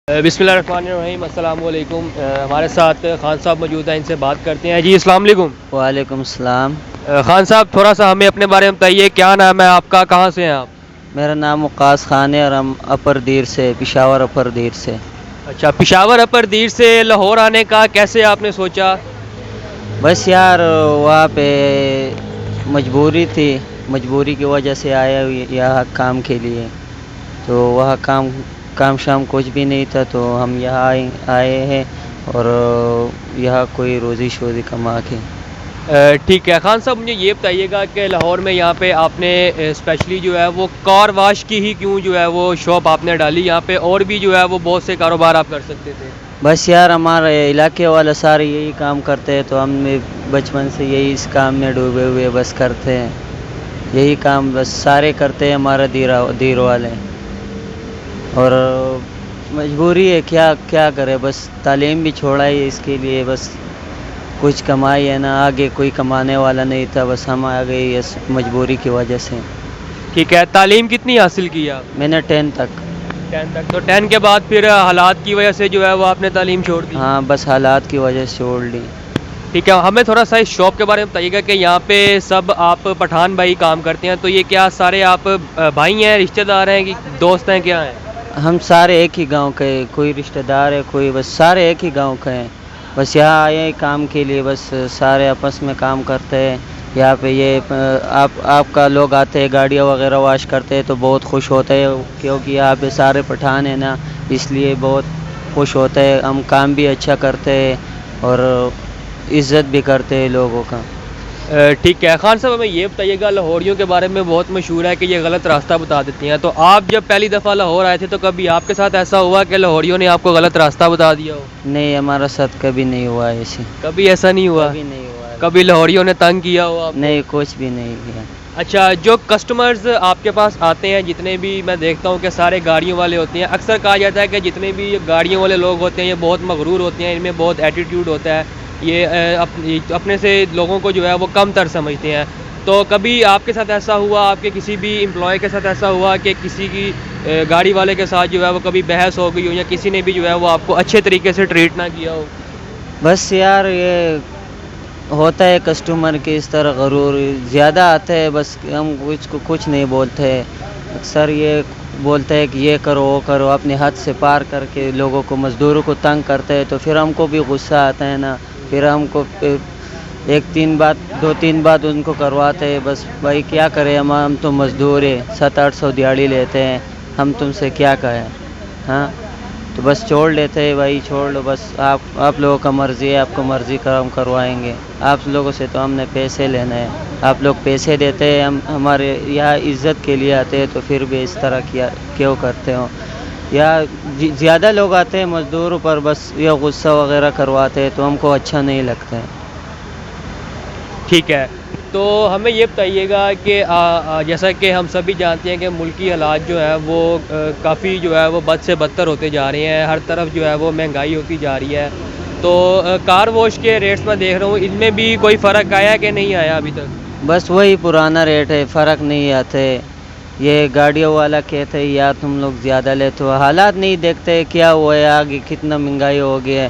बिस्मिल्लाहिर्रहमानिर्रहीम, अस्सलाम वालेकुम। हमारे साथ खान साहब मौजूद हैं, इनसे बात करते हैं। जी अस्सलाम वालेकुम। वालेकुम सलाम। खान साहब, थोड़ा सा हमें अपने बारे में बताइए, क्या नाम है आपका, कहाँ से हैं आप? मेरा नाम वक़ास खान है और हम अपर दीर से, पेशावर अपर दीर से। अच्छा, पेशावर अपर दीर से लाहौर आने का कैसे आपने सोचा? बस यार वहाँ पे मजबूरी थी, मजबूरी की वजह से आया यहाँ काम के लिए। तो वहाँ काम शाम कुछ भी नहीं था, तो हम यहाँ आए हैं और यहाँ कोई रोज़ी शोज़ी कमा के। ठीक है खान साहब, मुझे ये बताइएगा कि लाहौर में यहाँ पे आपने स्पेशली जो है वो कार वाश की ही क्यों जो है वो शॉप आपने डाली? यहाँ पे और भी जो है वो बहुत से कारोबार आप कर सकते थे। बस यार हमारे इलाके वाले सारे यही काम करते हैं, तो हम बचपन से यही इस काम में डूबे हुए बस करते हैं, यही काम बस सारे करते हैं हमारा दीर वाले। और मजबूरी है, क्या करे, बस तालीम भी छोड़ा है इसके लिए, बस कुछ कमाई है ना, आगे कोई कमाने वाला नहीं था, बस हम आ गए इस मजबूरी की वजह से। ठीक है, तालीम कितनी हासिल की आप? मैंने 10 तक। 10 तक। तो 10 के बाद फिर हालात की वजह से जो है वो आपने तालीम छोड़ दी? हाँ, बस हालात की वजह से छोड़ दी। ठीक है, हमें थोड़ा सा इस शॉप के बारे में बताइएगा कि यहाँ पे सब आप पठान भाई काम करते हैं, तो ये क्या सारे आप भाई हैं, रिश्तेदार हैं कि दोस्त हैं, क्या हैं? हम सारे एक ही गांव के, कोई रिश्तेदार है कोई, बस सारे एक ही गांव के हैं। बस यहाँ आए हैं काम के लिए, बस सारे आपस में काम करते हैं। यहाँ पे ये आपका लोग आते हैं, गाड़ियाँ वगैरह वाश करते हैं, तो बहुत खुश होते हैं, क्योंकि यहाँ पे सारे पठान हैं ना, इसलिए बहुत खुश होते हैं। हम काम भी अच्छा करते हैं और इज़्ज़त भी करते हैं लोगों का। ठीक है खान साहब, हमें ये बताइएगा, लाहौरियों के बारे में बहुत मशहूर है कि ये गलत रास्ता बता देती हैं, तो आप जब पहली दफ़ा लाहौर आए थे तो कभी आपके साथ ऐसा हुआ कि लाहौरियों ने आपको गलत रास्ता बता दिया हो? नहीं, हमारा साथ कभी नहीं हुआ ऐसे। कभी ऐसा नहीं हुआ? कभी नहीं हुआ। कभी लाहौरियों ने तंग किया हो आपको? नहीं, कुछ भी नहीं किया। अच्छा, जो कस्टमर्स आपके पास आते हैं, जितने भी मैं देखता हूँ कि सारे गाड़ियों वाले होते हैं, अक्सर कहा जाता है कि जितने भी गाड़ियों वाले लोग होते हैं ये बहुत मगरूर होते हैं, इनमें बहुत एटीट्यूड होता है, ये अपने से लोगों को जो है वो कम तर समझते हैं। तो कभी आपके साथ ऐसा हुआ, आपके किसी भी एम्प्लॉय के साथ ऐसा हुआ कि किसी की गाड़ी वाले के साथ जो है वो कभी बहस हो गई हो, या किसी ने भी जो है वो आपको अच्छे तरीके से ट्रीट ना किया हो? बस यार ये होता है कस्टमर के इस तरह गरूर ज़्यादा आता है, बस हम कुछ नहीं बोलते। अक्सर ये बोलते हैं कि ये करो वो करो, अपने हद से पार करके लोगों को, मज़दूरों को तंग करते हैं, तो फिर हमको भी गुस्सा आता है ना, फिर हमको 2-3 बात उनको करवाते हैं। बस भाई क्या करें, हम तो मज़दूर हैं, 700-800 दिहाड़ी लेते हैं, हम तुमसे क्या कहें। हाँ, तो बस छोड़ लेते हैं, भाई छोड़ लो, बस आप लोगों का मर्ज़ी है, आपको मर्ज़ी का हम करवाएंगे, आप लोगों से तो हमने पैसे लेने हैं, आप लोग पैसे देते हैं, हम हमारे यहाँ इज़्ज़त के लिए आते हैं, तो फिर भी इस तरह क्यों करते हो? या ज़्यादा लोग आते हैं मज़दूरों पर, बस ये गुस्सा वगैरह करवाते हैं, तो हमको अच्छा नहीं लगता है। ठीक है, तो हमें ये बताइएगा कि जैसा कि हम सभी जानते हैं कि मुल्की हालात जो है वो काफ़ी जो है वो बद से बदतर होते जा रहे हैं, हर तरफ जो है वो महंगाई होती जा रही है। तो कार वॉश के रेट्स में देख रहा हूँ, इनमें भी कोई फ़र्क आया कि नहीं आया अभी तक? बस वही पुराना रेट है, फ़र्क नहीं आते। ये गाड़ियों वाला कहते हैं यार तुम लोग ज़्यादा लेते हो, हालात नहीं देखते क्या हुआ है, आगे कितना महंगाई हो गया है।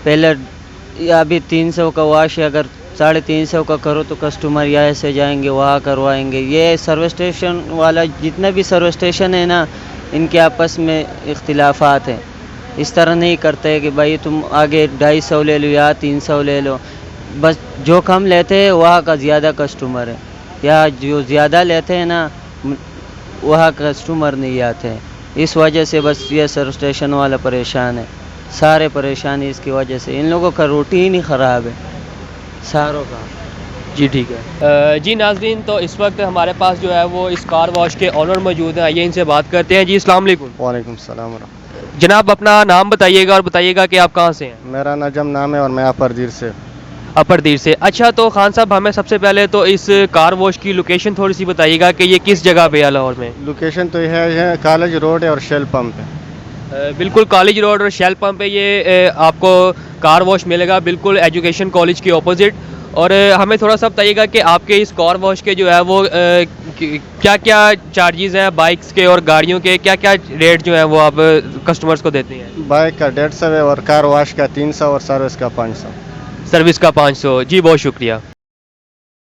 पहले अभी 300 का वाश अगर 350 का करो तो कस्टमर यहाँ से जाएंगे वहाँ करवाएंगे। ये सर्विस स्टेशन वाला, जितना भी सर्विस स्टेशन है ना, इनके आपस में इख्तिलाफात हैं। इस तरह नहीं करते कि भाई तुम आगे 250 ले लो या 300 ले लो, बस जो कम लेते हैं वहाँ का ज़्यादा कस्टमर है, या जो ज़्यादा लेते हैं ना वहाँ कस्टमर नहीं आते हैं। इस वजह से बस ये सर्विस स्टेशन वाला परेशान है, सारे परेशानी इसकी वजह से। इन लोगों का रूटीन ही ख़राब है सारों का। जी ठीक है। जी नाज़रीन, तो इस वक्त हमारे पास जो है वो इस कार वॉश के ऑनर मौजूद हैं, आइए इनसे बात करते हैं। जी अस्सलाम वालेकुम। वालेकुम सलाम। जनाब, अपना नाम बताइएगा और बताइएगा कि आप कहाँ से हैं? मेरा नजम नाम है और मैं अपर दीर से। अपर दीर से। अच्छा, तो खान साहब हमें सबसे पहले तो इस कार वॉश की लोकेशन थोड़ी सी बताइएगा कि ये किस जगह पे है लाहौर में? लोकेशन तो है कॉलेज रोड है और शेल पंप है। बिल्कुल कॉलेज रोड और शेल पंप पे ये आपको कार वॉश मिलेगा, बिल्कुल एजुकेशन कॉलेज के ऑपोजिट। اور ہمیں تھوڑا سا بتائیے گا کہ آپ کے اس کار واش کے جو ہے وہ کیا کیا چارجز ہیں بائکس کے اور گاڑیوں کے, کیا کیا ریٹ جو ہیں وہ آپ کسٹمرز کو دیتے ہیں؟ बाइक का 150 है और कार वाश का 300 और सर्विस का 500. سروس کا 500. جی بہت شکریہ.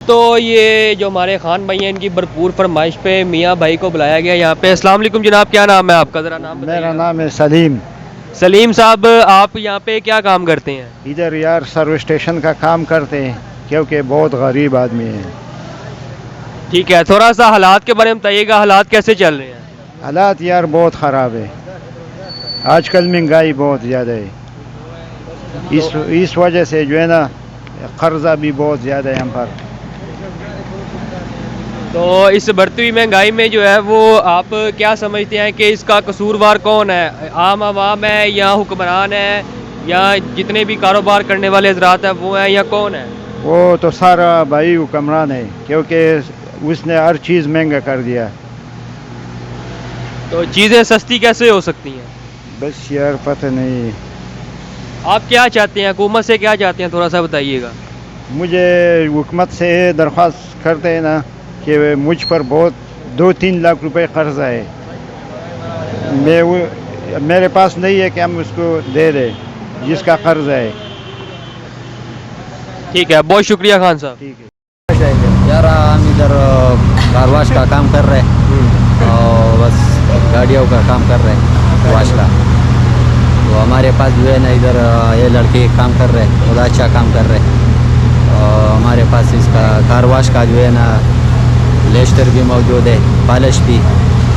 تو یہ جو ہمارے خان بھائی ہیں ان کی بھرپور فرمائش پہ میاں بھائی کو بلایا گیا یہاں پہ. السلام علیکم جناب, کیا نام ہے آپ کا, ذرا نام بتائیے. میرا نام ہے سلیم. سلیم صاحب, آپ یہاں پہ کیا کام کرتے ہیں؟ ادھر یار سروس اسٹیشن کا کام کرتے ہیں کیونکہ بہت غریب آدمی ہیں. ٹھیک ہے, تھوڑا سا حالات کے بارے میں بتائیے گا, حالات کیسے چل رہے ہیں؟ حالات یار بہت خراب ہے, آج کل مہنگائی بہت زیادہ ہے. اس وجہ سے جو ہے نا قرضہ بھی بہت زیادہ ہے ہم پر. تو اس بڑھتی ہوئی مہنگائی میں جو ہے وہ آپ کیا سمجھتے ہیں کہ اس کا قصوروار کون ہے؟ عام عوام ہے یا حکمران ہے یا جتنے بھی کاروبار کرنے والے حضرات ہیں وہ ہیں یا کون ہے؟ وہ تو سارا بھائی حکمران ہے کیونکہ اس نے ہر چیز مہنگا کر دیا. تو چیزیں سستی کیسے ہو سکتی ہیں؟ بس یار پتہ نہیں. آپ کیا چاہتے ہیں, حکومت سے کیا چاہتے ہیں, تھوڑا سا بتائیے گا. مجھے حکومت سے درخواست کرتے ہیں نا کہ مجھ پر بہت 2-3 لاکھ روپے قرضہ ہے. میرے پاس نہیں ہے کہ ہم اس کو دے دیں جس کا قرض ہے. ٹھیک ہے, بہت شکریہ خان صاحب. ٹھیک ہے. یار ہم ادھر کار واش کا کام کر رہے ہیں اور بس گاڑیوں کا کام کر رہے ہیں واش کا. تو ہمارے پاس جو ہے نا ادھر یہ لڑکے کام کر رہے ہیں, بہت اچھا کام کر رہے ہیں. اور ہمارے پاس اس کا کار واش کا جو ہے نا لیسٹر بھی موجود ہے, پالش بھی,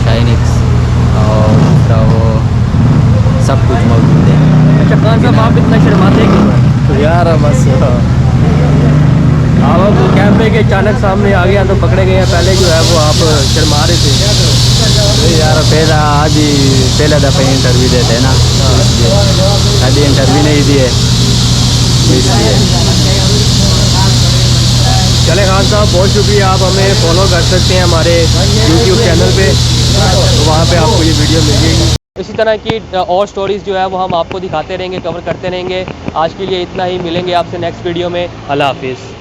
شائنکس اور دوسرا وہ سب کچھ موجود ہے. اچھا خان صاحب, آپ اتنا شرماتے کیوں ہیں؟ یار بس آپ کیمرے کے اچانک سامنے آ گیا تو پکڑے گئے ہیں, پہلے جو ہے وہ آپ شرما رہے تھے. یار آج ہی پہلا دفعہ انٹرویو دیتے ہیں نا, ابھی انٹرویو نہیں دیے اس لیے. چلے خان صاحب, بہت شکریہ. آپ ہمیں فالو کر سکتے ہیں ہمارے یوٹیوب چینل پہ, تو وہاں پہ آپ کو یہ ویڈیو مل جائے گی. اسی طرح کی اور سٹوریز جو ہے وہ ہم آپ کو دکھاتے رہیں گے, کور کرتے رہیں گے. آج کے لیے اتنا ہی, ملیں گے آپ سے نیکسٹ ویڈیو میں. اللہ حافظ.